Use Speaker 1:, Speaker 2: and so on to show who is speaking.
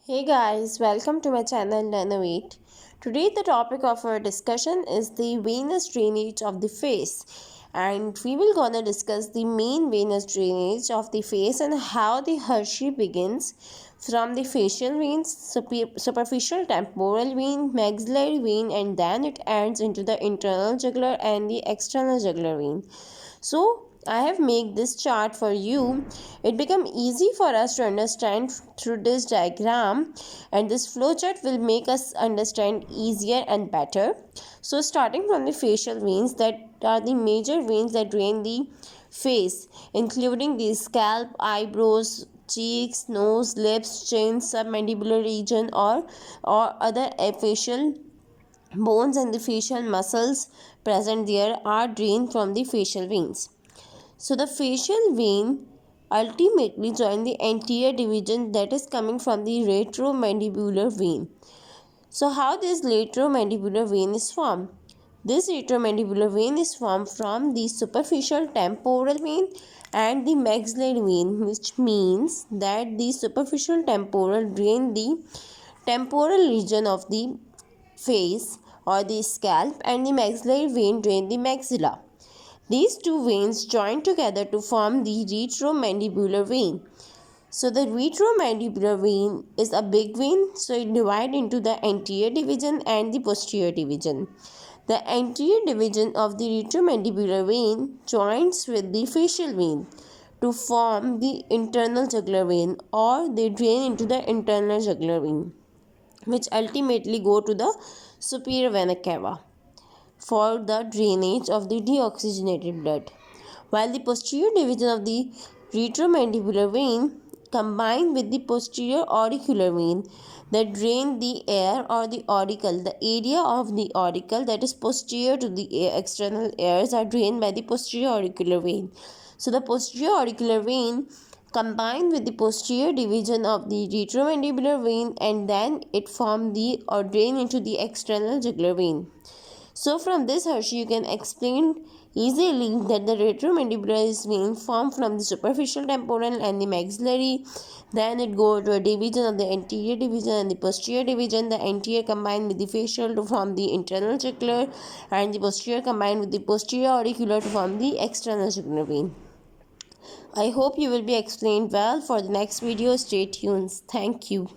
Speaker 1: Hey guys, welcome to my channel Learnovate. Today the topic of our discussion is the venous drainage of the face, and we will gonna discuss the main venous drainage of the face and how the Hershey begins from the facial veins, superficial temporal vein, maxillary vein, and then it ends into the internal jugular and the external jugular vein. So I have made this chart for you. It become easy for us to understand through this diagram, and this flowchart will make us understand easier and better. So starting from the facial veins, that are the major veins that drain the face, including the scalp, eyebrows, cheeks, nose, lips, chin, submandibular region, or other facial bones and the facial muscles present there are drained from the facial veins. So the facial vein ultimately join the anterior division that is coming from the retromandibular vein. So how this retromandibular vein is formed? This retromandibular vein is formed from the superficial temporal vein and the maxillary vein, which means that the superficial temporal drain the temporal region of the face or the scalp, and the maxillary vein drain the maxilla. These two veins join together to form the retromandibular vein. So the retromandibular vein is a big vein, so it divides into the anterior division and the posterior division. The anterior division of the retromandibular vein joins with the facial vein to form the internal jugular vein, or they drain into the internal jugular vein, which ultimately go to the superior vena cava for the drainage of the deoxygenated blood, while the posterior division of the retromandibular vein combine with the posterior auricular vein that drain the air or the auricle. The area of the auricle that is posterior to the external ears are drained by the posterior auricular vein. So the posterior auricular vein combine with the posterior division of the retromandibular vein, and then it form the or drain into the external jugular vein. So from this, Hershey, you can explain easily that the retromandibular vein formed from the superficial temporal and the maxillary. Then it go to a division of the anterior division and the posterior division. The anterior combined with the facial to form the internal jugular, and the posterior combined with the posterior auricular to form the external jugular vein. I hope you will be explained well. For the next video, stay tuned. Thank you.